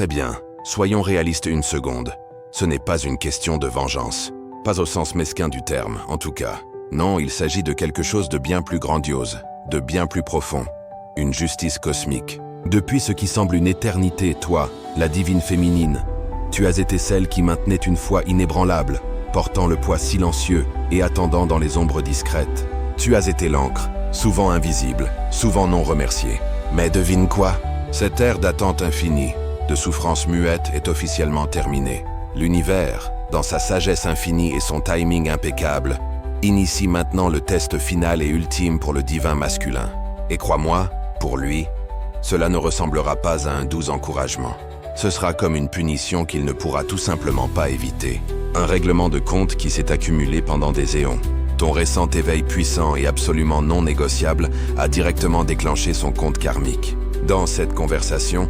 Très bien, soyons réalistes une seconde. Ce n'est pas une question de vengeance. Pas au sens mesquin du terme, en tout cas. Non, il s'agit de quelque chose de bien plus grandiose, de bien plus profond. Une justice cosmique. Depuis ce qui semble une éternité, toi, la divine féminine, tu as été celle qui maintenait une foi inébranlable, portant le poids silencieux et attendant dans les ombres discrètes. Tu as été l'encre, souvent invisible, souvent non remerciée. Mais devine quoi? Cette ère d'attente infinie, de souffrance muette est officiellement terminée. L'univers, dans sa sagesse infinie et son timing impeccable, initie maintenant le test final et ultime pour le divin masculin. Et crois-moi, pour lui, cela ne ressemblera pas à un doux encouragement. Ce sera comme une punition qu'il ne pourra tout simplement pas éviter. Un règlement de compte qui s'est accumulé pendant des éons. Ton récent éveil puissant et absolument non négociable a directement déclenché son compte karmique. Dans cette conversation,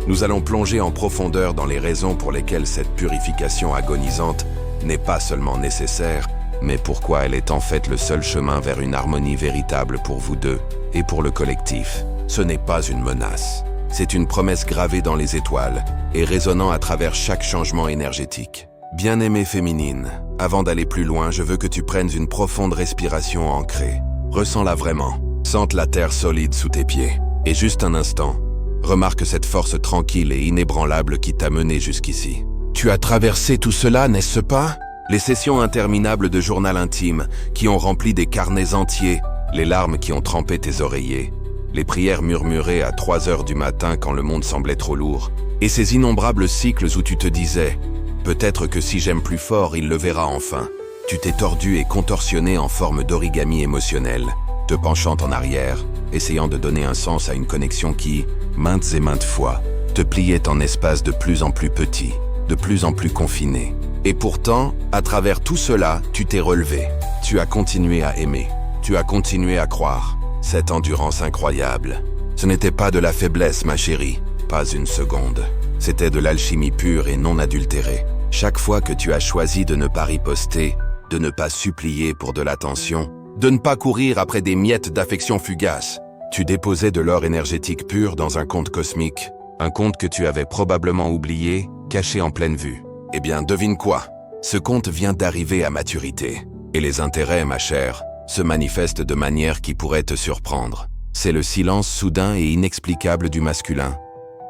nous allons plonger en profondeur dans les raisons pour lesquelles cette purification agonisante n'est pas seulement nécessaire, mais pourquoi elle est en fait le seul chemin vers une harmonie véritable pour vous deux et pour le collectif. Ce n'est pas une menace. C'est une promesse gravée dans les étoiles et résonnant à travers chaque changement énergétique. Bien-aimée féminine, avant d'aller plus loin, je veux que tu prennes une profonde respiration ancrée. Ressens-la vraiment. Sente la terre solide sous tes pieds. Et juste un instant, remarque cette force tranquille et inébranlable qui t'a mené jusqu'ici. Tu as traversé tout cela, n'est-ce pas? Les sessions interminables de journal intime qui ont rempli des carnets entiers, les larmes qui ont trempé tes oreillers, les prières murmurées à 3 heures du matin quand le monde semblait trop lourd, et ces innombrables cycles où tu te disais « Peut-être que si j'aime plus fort, il le verra enfin ». Tu t'es tordu et contorsionné en forme d'origami émotionnel, te penchant en arrière, essayant de donner un sens à une connexion qui, maintes et maintes fois, te pliait en espaces de plus en plus petits, de plus en plus confinés. Et pourtant, à travers tout cela, tu t'es relevé. Tu as continué à aimer. Tu as continué à croire. Cette endurance incroyable. Ce n'était pas de la faiblesse, ma chérie. Pas une seconde. C'était de l'alchimie pure et non adultérée. Chaque fois que tu as choisi de ne pas riposter, de ne pas supplier pour de l'attention, de ne pas courir après des miettes d'affection fugace, tu déposais de l'or énergétique pur dans un compte cosmique, un compte que tu avais probablement oublié, caché en pleine vue. Eh bien, devine quoi? Ce compte vient d'arriver à maturité. Et les intérêts, ma chère, se manifestent de manière qui pourrait te surprendre. C'est le silence soudain et inexplicable du masculin.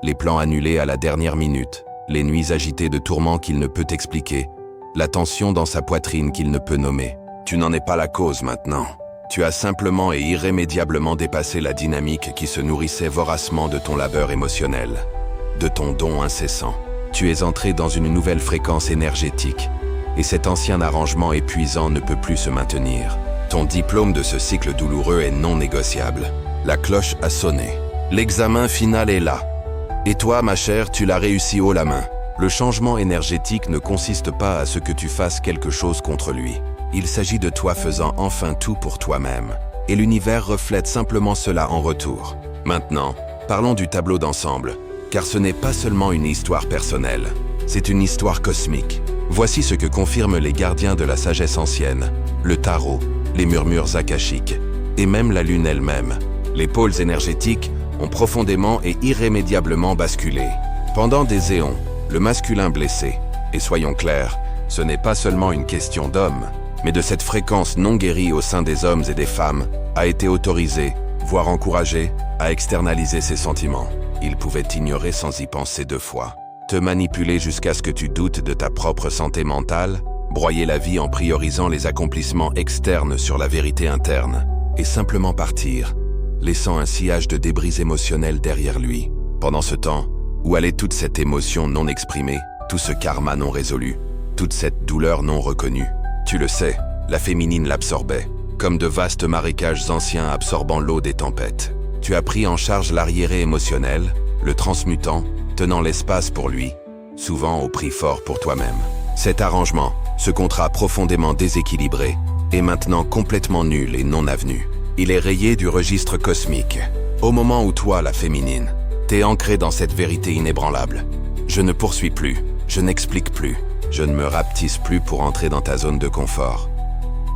Les plans annulés à la dernière minute, les nuits agitées de tourments qu'il ne peut expliquer, la tension dans sa poitrine qu'il ne peut nommer. Tu n'en es pas la cause maintenant. Tu as simplement et irrémédiablement dépassé la dynamique qui se nourrissait voracement de ton labeur émotionnel, de ton don incessant. Tu es entré dans une nouvelle fréquence énergétique, et cet ancien arrangement épuisant ne peut plus se maintenir. Ton diplôme de ce cycle douloureux est non négociable. La cloche a sonné. L'examen final est là. Et toi, ma chère, tu l'as réussi haut la main. Le changement énergétique ne consiste pas à ce que tu fasses quelque chose contre lui. Il s'agit de toi faisant enfin tout pour toi-même. Et l'univers reflète simplement cela en retour. Maintenant, parlons du tableau d'ensemble. Car ce n'est pas seulement une histoire personnelle, c'est une histoire cosmique. Voici ce que confirment les gardiens de la sagesse ancienne, le tarot, les murmures akashiques, et même la lune elle-même. Les pôles énergétiques ont profondément et irrémédiablement basculé. Pendant des éons, le masculin blessé, et soyons clairs, ce n'est pas seulement une question d'homme, mais de cette fréquence non guérie au sein des hommes et des femmes, a été autorisé, voire encouragé, à externaliser ses sentiments. Il pouvait t'ignorer sans y penser 2 fois. Te manipuler jusqu'à ce que tu doutes de ta propre santé mentale, broyer la vie en priorisant les accomplissements externes sur la vérité interne, et simplement partir, laissant un sillage de débris émotionnels derrière lui. Pendant ce temps, où allait toute cette émotion non exprimée, tout ce karma non résolu, toute cette douleur non reconnue? Tu le sais, la féminine l'absorbait, comme de vastes marécages anciens absorbant l'eau des tempêtes. Tu as pris en charge l'arriéré émotionnel, le transmutant, tenant l'espace pour lui, souvent au prix fort pour toi-même. Cet arrangement, ce contrat profondément déséquilibré, est maintenant complètement nul et non avenu. Il est rayé du registre cosmique. Au moment où toi, la féminine, t'es ancrée dans cette vérité inébranlable. Je ne poursuis plus, je n'explique plus, je ne me rapetisse plus pour entrer dans ta zone de confort.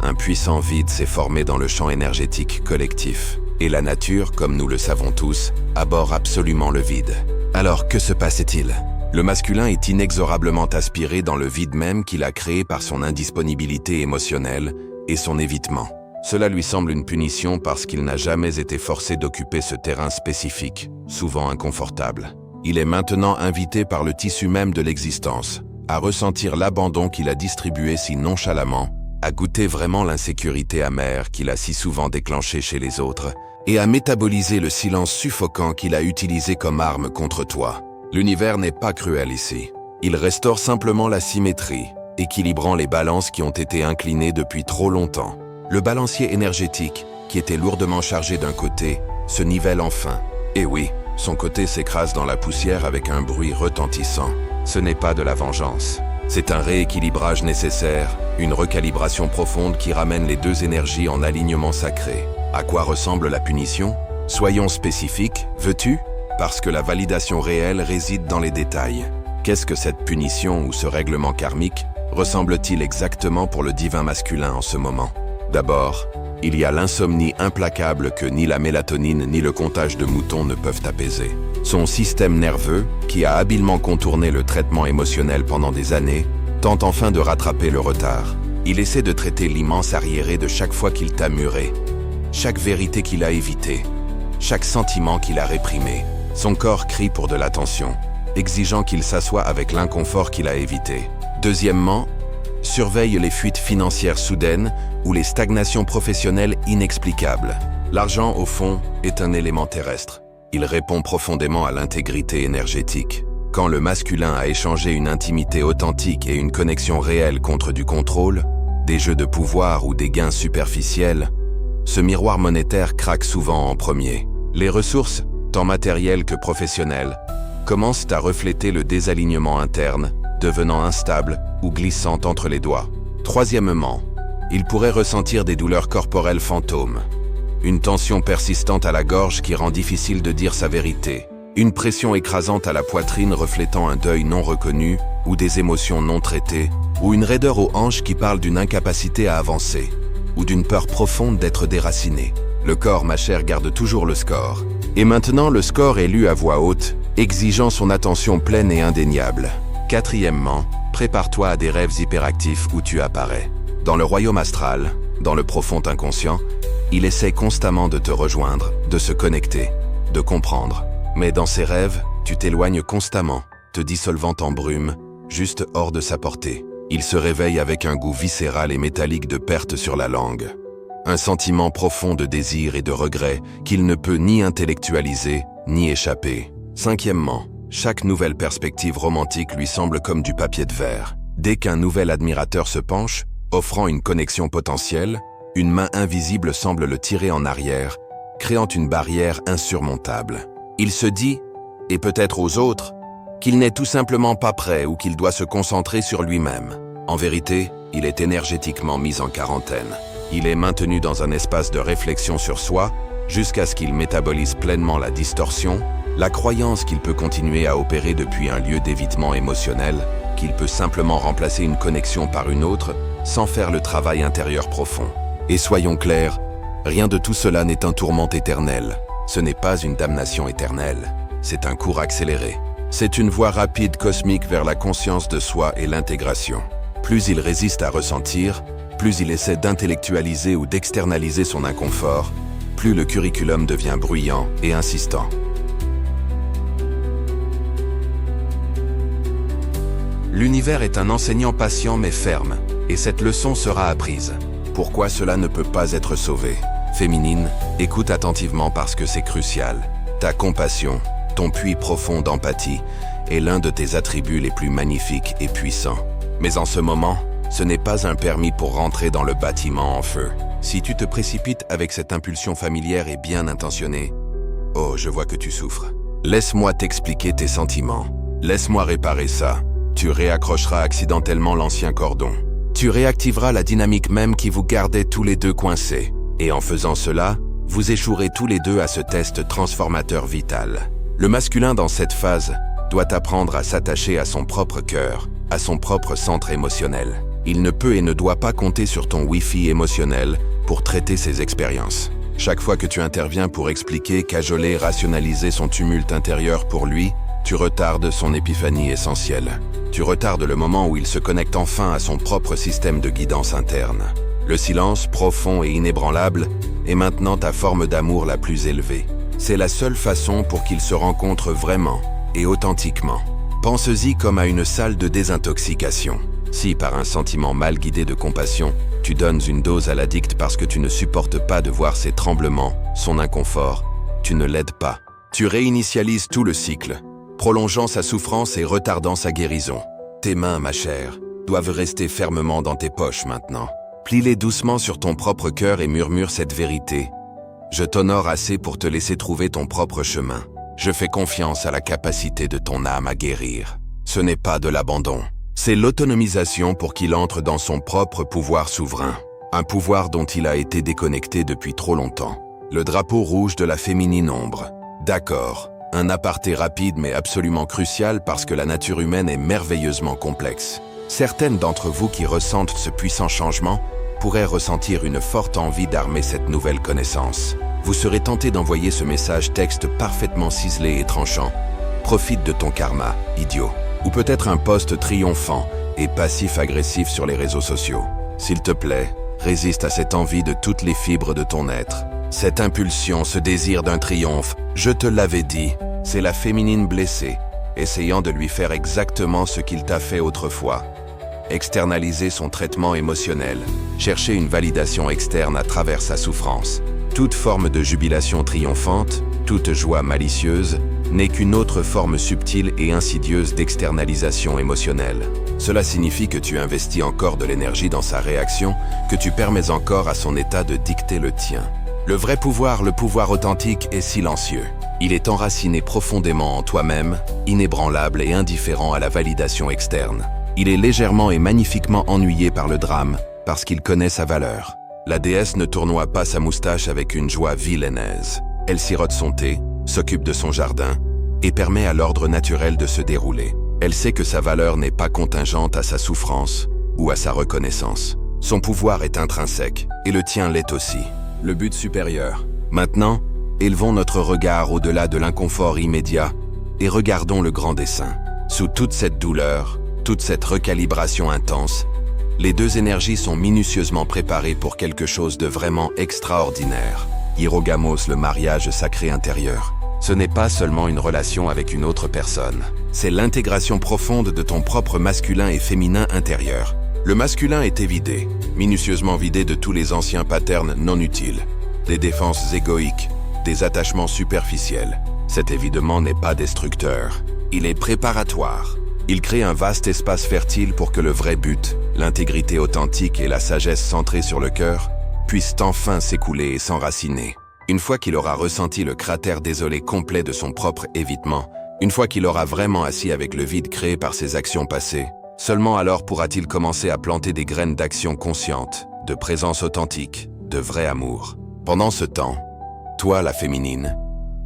Un puissant vide s'est formé dans le champ énergétique collectif. Et la nature, comme nous le savons tous, abhorre absolument le vide. Alors, que se passait-il? Le masculin est inexorablement aspiré dans le vide même qu'il a créé par son indisponibilité émotionnelle et son évitement. Cela lui semble une punition parce qu'il n'a jamais été forcé d'occuper ce terrain spécifique, souvent inconfortable. Il est maintenant invité par le tissu même de l'existence à ressentir l'abandon qu'il a distribué si nonchalamment, à goûter vraiment l'insécurité amère qu'il a si souvent déclenchée chez les autres, et à métaboliser le silence suffocant qu'il a utilisé comme arme contre toi. L'univers n'est pas cruel ici. Il restaure simplement la symétrie, équilibrant les balances qui ont été inclinées depuis trop longtemps. Le balancier énergétique, qui était lourdement chargé d'un côté, se nivelle enfin. Et oui, son côté s'écrase dans la poussière avec un bruit retentissant. Ce n'est pas de la vengeance. C'est un rééquilibrage nécessaire, une recalibration profonde qui ramène les deux énergies en alignement sacré. À quoi ressemble la punition? Soyons spécifiques, veux-tu? Parce que la validation réelle réside dans les détails. Qu'est-ce que cette punition ou ce règlement karmique ressemble-t-il exactement pour le divin masculin en ce moment? D'abord, il y a l'insomnie implacable que ni la mélatonine ni le comptage de moutons ne peuvent apaiser. Son système nerveux, qui a habilement contourné le traitement émotionnel pendant des années, tente enfin de rattraper le retard. Il essaie de traiter l'immense arriéré de chaque fois qu'il t'a muré, chaque vérité qu'il a évitée, chaque sentiment qu'il a réprimé. Son corps crie pour de l'attention, exigeant qu'il s'assoie avec l'inconfort qu'il a évité. Deuxièmement, surveille les fuites financières soudaines ou les stagnations professionnelles inexplicables. L'argent, au fond, est un élément terrestre. Il répond profondément à l'intégrité énergétique. Quand le masculin a échangé une intimité authentique et une connexion réelle contre du contrôle, des jeux de pouvoir ou des gains superficiels, ce miroir monétaire craque souvent en premier. Les ressources, tant matérielles que professionnelles, commencent à refléter le désalignement interne, devenant instable ou glissante entre les doigts. Troisièmement, il pourrait ressentir des douleurs corporelles fantômes. Une tension persistante à la gorge qui rend difficile de dire sa vérité. Une pression écrasante à la poitrine reflétant un deuil non reconnu ou des émotions non traitées. Ou une raideur aux hanches qui parle d'une incapacité à avancer. Ou d'une peur profonde d'être déraciné. Le corps, ma chère, garde toujours le score. Et maintenant, le score est lu à voix haute, exigeant son attention pleine et indéniable. Quatrièmement, prépare-toi à des rêves hyperactifs où tu apparais. Dans le royaume astral, dans le profond inconscient, il essaie constamment de te rejoindre, de se connecter, de comprendre. Mais dans ces rêves, tu t'éloignes constamment, te dissolvant en brume, juste hors de sa portée. Il se réveille avec un goût viscéral et métallique de perte sur la langue. Un sentiment profond de désir et de regret qu'il ne peut ni intellectualiser, ni échapper. Cinquièmement, chaque nouvelle perspective romantique lui semble comme du papier de verre. Dès qu'un nouvel admirateur se penche, offrant une connexion potentielle, une main invisible semble le tirer en arrière, créant une barrière insurmontable. Il se dit, et peut-être aux autres, qu'il n'est tout simplement pas prêt ou qu'il doit se concentrer sur lui-même. En vérité, il est énergétiquement mis en quarantaine. Il est maintenu dans un espace de réflexion sur soi jusqu'à ce qu'il métabolise pleinement la distorsion, la croyance qu'il peut continuer à opérer depuis un lieu d'évitement émotionnel, qu'il peut simplement remplacer une connexion par une autre sans faire le travail intérieur profond. Et soyons clairs, rien de tout cela n'est un tourment éternel. Ce n'est pas une damnation éternelle, c'est un cours accéléré. C'est une voie rapide cosmique vers la conscience de soi et l'intégration. Plus il résiste à ressentir, plus il essaie d'intellectualiser ou d'externaliser son inconfort, plus le curriculum devient bruyant et insistant. L'univers est un enseignant patient mais ferme, et cette leçon sera apprise. Pourquoi cela ne peut pas être sauvé? Féminine, écoute attentivement parce que c'est crucial. Ta compassion, ton puits profond d'empathie, est l'un de tes attributs les plus magnifiques et puissants. Mais en ce moment, ce n'est pas un permis pour rentrer dans le bâtiment en feu. Si tu te précipites avec cette impulsion familière et bien intentionnée, oh, je vois que tu souffres. Laisse-moi t'expliquer tes sentiments. Laisse-moi réparer ça. Tu réaccrocheras accidentellement l'ancien cordon. Tu réactiveras la dynamique même qui vous gardait tous les deux coincés. Et en faisant cela, vous échouerez tous les deux à ce test transformateur vital. Le masculin dans cette phase doit apprendre à s'attacher à son propre cœur, à son propre centre émotionnel. Il ne peut et ne doit pas compter sur ton Wi-Fi émotionnel pour traiter ses expériences. Chaque fois que tu interviens pour expliquer, cajoler, rationaliser son tumulte intérieur pour lui, Tu retardes son épiphanie essentielle. Tu retardes le moment où il se connecte enfin à son propre système de guidance interne. Le silence, profond et inébranlable, est maintenant ta forme d'amour la plus élevée. C'est la seule façon pour qu'il se rencontre vraiment et authentiquement. Pense-y comme à une salle de désintoxication. Si, par un sentiment mal guidé de compassion, tu donnes une dose à l'addict parce que tu ne supportes pas de voir ses tremblements, son inconfort, tu ne l'aides pas. Tu réinitialises tout le cycle, prolongeant sa souffrance et retardant sa guérison. Tes mains, ma chère, doivent rester fermement dans tes poches maintenant. Plie-les doucement sur ton propre cœur et murmure cette vérité. Je t'honore assez pour te laisser trouver ton propre chemin. Je fais confiance à la capacité de ton âme à guérir. Ce n'est pas de l'abandon. C'est l'autonomisation pour qu'il entre dans son propre pouvoir souverain. Un pouvoir dont il a été déconnecté depuis trop longtemps. Le drapeau rouge de la féminine ombre. D'accord, un aparté rapide mais absolument crucial parce que la nature humaine est merveilleusement complexe. Certaines d'entre vous qui ressentent ce puissant changement pourraient ressentir une forte envie d'armer cette nouvelle connaissance. Vous serez tenté d'envoyer ce message texte parfaitement ciselé et tranchant. Profite de ton karma, idiot. Ou peut-être un post triomphant et passif-agressif sur les réseaux sociaux. S'il te plaît, résiste à cette envie de toutes les fibres de ton être. Cette impulsion, ce désir d'un triomphe, je te l'avais dit, c'est la féminine blessée, essayant de lui faire exactement ce qu'il t'a fait autrefois. Externaliser son traitement émotionnel, chercher une validation externe à travers sa souffrance. Toute forme de jubilation triomphante, toute joie malicieuse, n'est qu'une autre forme subtile et insidieuse d'externalisation émotionnelle. Cela signifie que tu investis encore de l'énergie dans sa réaction, que tu permets encore à son état de dicter le tien. Le vrai pouvoir, le pouvoir authentique, est silencieux. Il est enraciné profondément en toi-même, inébranlable et indifférent à la validation externe. Il est légèrement et magnifiquement ennuyé par le drame, parce qu'il connaît sa valeur. La déesse ne tournoie pas sa moustache avec une joie vilaineuse. Elle sirote son thé, s'occupe de son jardin, et permet à l'ordre naturel de se dérouler. Elle sait que sa valeur n'est pas contingente à sa souffrance ou à sa reconnaissance. Son pouvoir est intrinsèque, et le tien l'est aussi. Le but supérieur. Maintenant, élevons notre regard au-delà de l'inconfort immédiat et regardons le grand dessein. Sous toute cette douleur, toute cette recalibration intense, les deux énergies sont minutieusement préparées pour quelque chose de vraiment extraordinaire. Hirogamos, le mariage sacré intérieur. Ce n'est pas seulement une relation avec une autre personne. C'est l'intégration profonde de ton propre masculin et féminin intérieur. Le masculin est évidé, minutieusement vidé de tous les anciens patterns non utiles, des défenses égoïques, des attachements superficiels. Cet évidement n'est pas destructeur, il est préparatoire. Il crée un vaste espace fertile pour que le vrai but, l'intégrité authentique et la sagesse centrée sur le cœur, puissent enfin s'écouler et s'enraciner. Une fois qu'il aura ressenti le cratère désolé complet de son propre évitement, une fois qu'il aura vraiment assis avec le vide créé par ses actions passées, seulement alors pourra-t-il commencer à planter des graines d'action consciente, de présence authentique, de vrai amour. Pendant ce temps, toi, la féminine,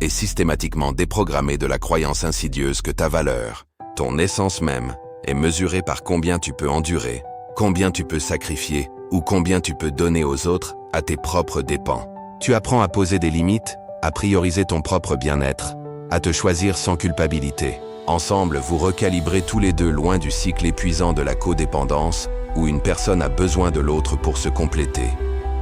est systématiquement déprogrammée de la croyance insidieuse que ta valeur, ton essence même, est mesurée par combien tu peux endurer, combien tu peux sacrifier ou combien tu peux donner aux autres à tes propres dépens. Tu apprends à poser des limites, à prioriser ton propre bien-être, à te choisir sans culpabilité. Ensemble, vous recalibrez tous les deux loin du cycle épuisant de la codépendance, où une personne a besoin de l'autre pour se compléter,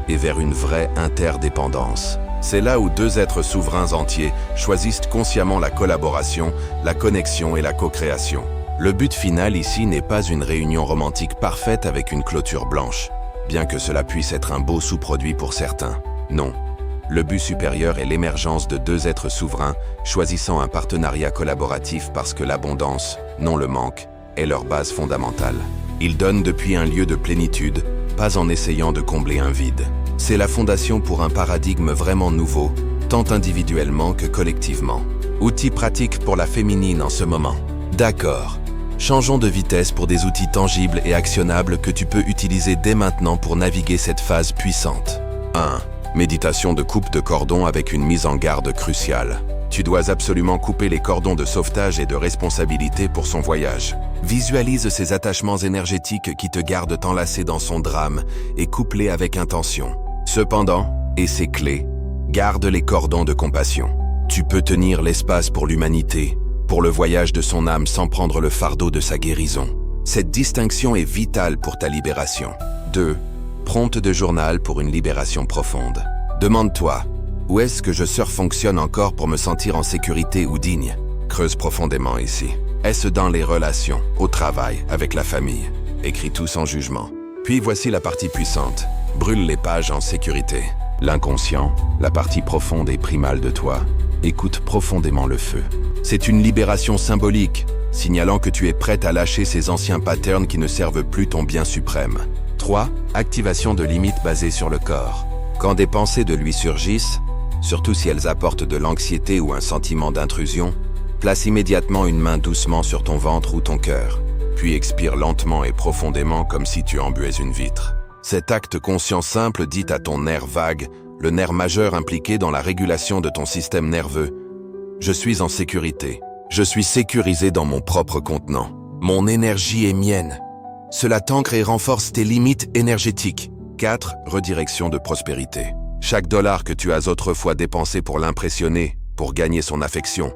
et vers une vraie interdépendance. C'est là où deux êtres souverains entiers choisissent consciemment la collaboration, la connexion et la co-création. Le but final ici n'est pas une réunion romantique parfaite avec une clôture blanche, bien que cela puisse être un beau sous-produit pour certains. Non. Le but supérieur est l'émergence de deux êtres souverains choisissant un partenariat collaboratif parce que l'abondance, non le manque, est leur base fondamentale. Ils donnent depuis un lieu de plénitude, pas en essayant de combler un vide. C'est la fondation pour un paradigme vraiment nouveau, tant individuellement que collectivement. Outil pratique pour la féminine en ce moment. D'accord. Changeons de vitesse pour des outils tangibles et actionnables que tu peux utiliser dès maintenant pour naviguer cette phase puissante. 1. Méditation de coupe de cordon avec une mise en garde cruciale. Tu dois absolument couper les cordons de sauvetage et de responsabilité pour son voyage. Visualise ces attachements énergétiques qui te gardent enlacé dans son drame et coupe-les avec intention. Cependant, et c'est clé, garde les cordons de compassion. Tu peux tenir l'espace pour l'humanité, pour le voyage de son âme sans prendre le fardeau de sa guérison. Cette distinction est vitale pour ta libération. 2. Prompte de journal pour une libération profonde. Demande-toi, où est-ce que je surfonctionne encore pour me sentir en sécurité ou digne? Creuse profondément ici. Est-ce dans les relations, au travail, avec la famille? Écris tout sans jugement. Puis voici la partie puissante. Brûle les pages en sécurité. L'inconscient, la partie profonde et primale de toi, écoute profondément le feu. C'est une libération symbolique, signalant que tu es prête à lâcher ces anciens patterns qui ne servent plus ton bien suprême. 3. Activation de limites basées sur le corps. Quand des pensées de lui surgissent, surtout si elles apportent de l'anxiété ou un sentiment d'intrusion, place immédiatement une main doucement sur ton ventre ou ton cœur, puis expire lentement et profondément comme si tu embuais une vitre. Cet acte conscient simple dit à ton nerf vague, le nerf majeur impliqué dans la régulation de ton système nerveux: je suis en sécurité. Je suis sécurisé dans mon propre contenant. Mon énergie est mienne. Cela t'ancre et renforce tes limites énergétiques. 4. Redirection de prospérité. Chaque dollar que tu as autrefois dépensé pour l'impressionner, pour gagner son affection,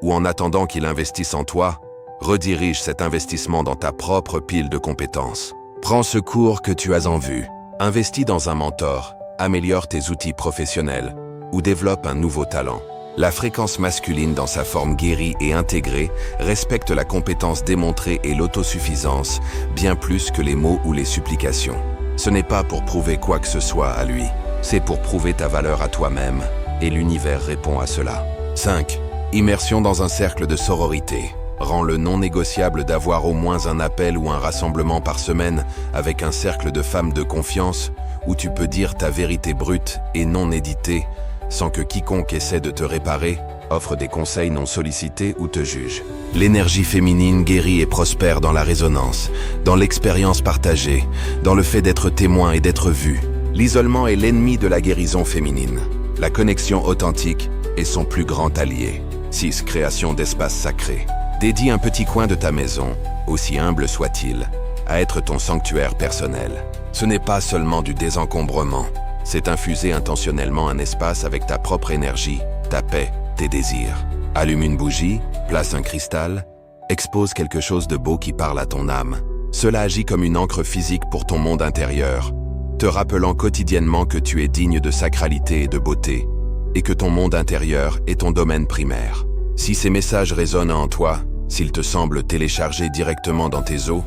ou en attendant qu'il investisse en toi, redirige cet investissement dans ta propre pile de compétences. Prends ce cours que tu as en vue. Investis dans un mentor, améliore tes outils professionnels ou développe un nouveau talent. La fréquence masculine dans sa forme guérie et intégrée respecte la compétence démontrée et l'autosuffisance bien plus que les mots ou les supplications. Ce n'est pas pour prouver quoi que ce soit à lui, c'est pour prouver ta valeur à toi-même et l'univers répond à cela. 5. Immersion dans un cercle de sororité. Rends-le non négociable d'avoir au moins un appel ou un rassemblement par semaine avec un cercle de femmes de confiance où tu peux dire ta vérité brute et non éditée sans que quiconque essaie de te réparer, offre des conseils non sollicités ou te juge. L'énergie féminine guérit et prospère dans la résonance, dans l'expérience partagée, dans le fait d'être témoin et d'être vu. L'isolement est l'ennemi de la guérison féminine. La connexion authentique est son plus grand allié. 6. Création d'espaces sacrés. Dédie un petit coin de ta maison, aussi humble soit-il, à être ton sanctuaire personnel. Ce n'est pas seulement du désencombrement, c'est infuser intentionnellement un espace avec ta propre énergie, ta paix, tes désirs. Allume une bougie, place un cristal, expose quelque chose de beau qui parle à ton âme. Cela agit comme une encre physique pour ton monde intérieur, te rappelant quotidiennement que tu es digne de sacralité et de beauté, et que ton monde intérieur est ton domaine primaire. Si ces messages résonnent en toi, s'ils te semblent téléchargés directement dans tes os,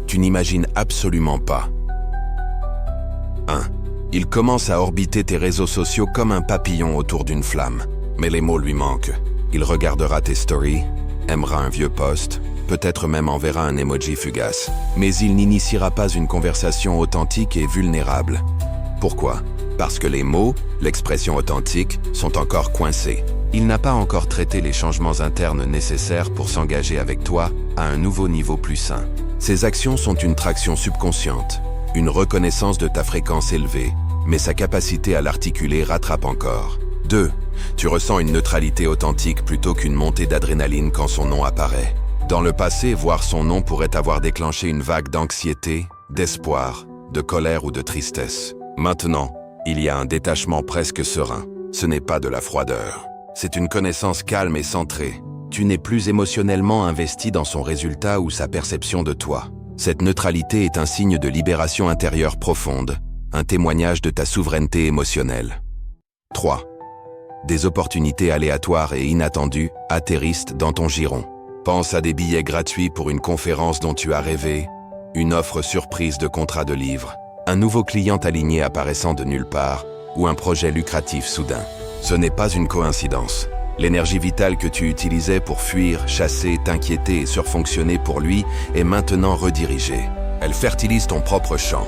tu n'imagines absolument pas. 1. Il commence à orbiter tes réseaux sociaux comme un papillon autour d'une flamme. Mais les mots lui manquent. Il regardera tes stories, aimera un vieux post, peut-être même enverra un emoji fugace. Mais il n'initiera pas une conversation authentique et vulnérable. Pourquoi? Parce que les mots, l'expression authentique, sont encore coincés. Il n'a pas encore traité les changements internes nécessaires pour s'engager avec toi à un nouveau niveau plus sain. Ces actions sont une traction subconsciente, une reconnaissance de ta fréquence élevée, mais sa capacité à l'articuler rattrape encore. 2. Tu ressens une neutralité authentique plutôt qu'une montée d'adrénaline quand son nom apparaît. Dans le passé, voir son nom pourrait avoir déclenché une vague d'anxiété, d'espoir, de colère ou de tristesse. Maintenant, il y a un détachement presque serein. Ce n'est pas de la froideur. C'est une connaissance calme et centrée. Tu n'es plus émotionnellement investi dans son résultat ou sa perception de toi. Cette neutralité est un signe de libération intérieure profonde, un témoignage de ta souveraineté émotionnelle. 3. Des opportunités aléatoires et inattendues atterrissent dans ton giron. Pense à des billets gratuits pour une conférence dont tu as rêvé, une offre surprise de contrat de livre, un nouveau client aligné apparaissant de nulle part ou un projet lucratif soudain. Ce n'est pas une coïncidence. L'énergie vitale que tu utilisais pour fuir, chasser, t'inquiéter et surfonctionner pour lui est maintenant redirigée. Elle fertilise ton propre champ,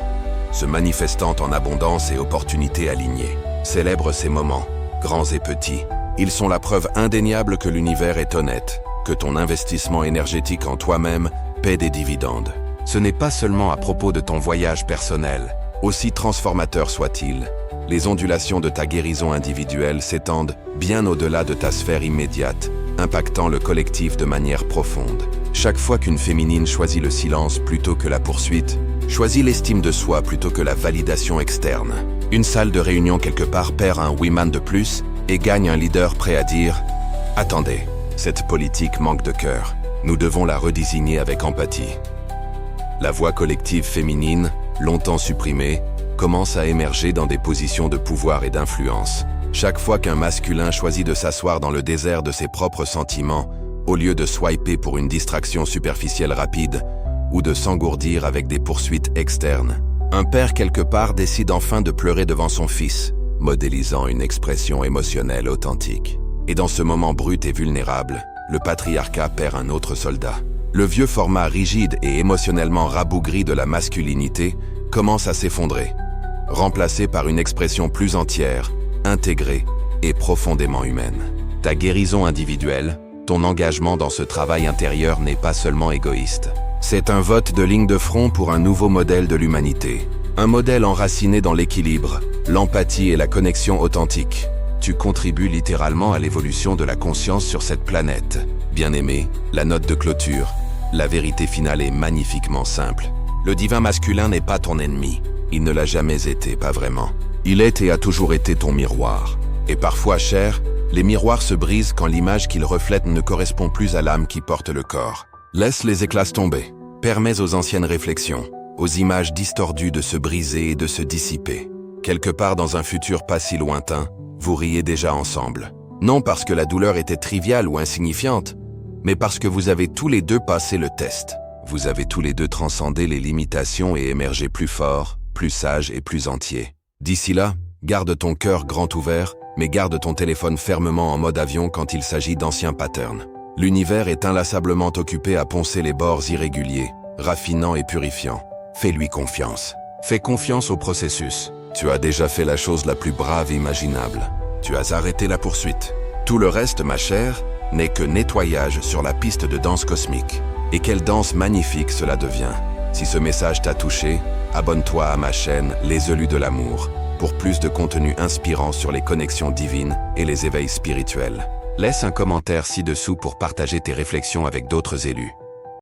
se manifestant en abondance et opportunités alignées. Célèbre ces moments, grands et petits. Ils sont la preuve indéniable que l'univers est honnête, que ton investissement énergétique en toi-même paie des dividendes. Ce n'est pas seulement à propos de ton voyage personnel, aussi transformateur soit-il. Les ondulations de ta guérison individuelle s'étendent bien au-delà de ta sphère immédiate, impactant le collectif de manière profonde. Chaque fois qu'une féminine choisit le silence plutôt que la poursuite, choisit l'estime de soi plutôt que la validation externe, une salle de réunion quelque part perd un woman de plus et gagne un leader prêt à dire « Attendez, Cette politique manque de cœur. Nous devons la redésigner avec empathie. La voix collective féminine, longtemps supprimée, commence à émerger dans des positions de pouvoir et d'influence. Chaque fois qu'un masculin choisit de s'asseoir dans le désert de ses propres sentiments, au lieu de swiper pour une distraction superficielle rapide, ou de s'engourdir avec des poursuites externes, un père quelque part décide enfin de pleurer devant son fils, modélisant une expression émotionnelle authentique. Et dans ce moment brut et vulnérable, le patriarcat perd un autre soldat. Le vieux format rigide et émotionnellement rabougri de la masculinité commence à s'effondrer, remplacé par une expression plus entière, intégrée et profondément humaine. Ta guérison individuelle, ton engagement dans ce travail intérieur n'est pas seulement égoïste. C'est un vote de ligne de front pour un nouveau modèle de l'humanité. Un modèle enraciné dans l'équilibre, l'empathie et la connexion authentique. Tu contribues littéralement à l'évolution de la conscience sur cette planète. Bien-aimé, la note de clôture, la vérité finale est magnifiquement simple. Le divin masculin n'est pas ton ennemi. Il ne l'a jamais été, pas vraiment. Il est et a toujours été ton miroir. Et parfois, cher, les miroirs se brisent quand l'image qu'ils reflètent ne correspond plus à l'âme qui porte le corps. Laisse les éclats tomber. Permets aux anciennes réflexions, aux images distordues de se briser et de se dissiper. Quelque part dans un futur pas si lointain, vous riez déjà ensemble. Non parce que la douleur était triviale ou insignifiante, mais parce que vous avez tous les deux passé le test. Vous avez tous les deux transcendé les limitations et émergé plus fort, plus sage et plus entier. D'ici là, garde ton cœur grand ouvert, mais garde ton téléphone fermement en mode avion quand il s'agit d'anciens patterns. L'univers est inlassablement occupé à poncer les bords irréguliers, raffinants et purifiants. Fais-lui confiance. Fais confiance au processus. Tu as déjà fait la chose la plus brave imaginable. Tu as arrêté la poursuite. Tout le reste, ma chère, n'est que nettoyage sur la piste de danse cosmique. Et quelle danse magnifique cela devient. Si ce message t'a touché, abonne-toi à ma chaîne Les Élus de l'amour pour plus de contenu inspirant sur les connexions divines et les éveils spirituels. Laisse un commentaire ci-dessous pour partager tes réflexions avec d'autres élus.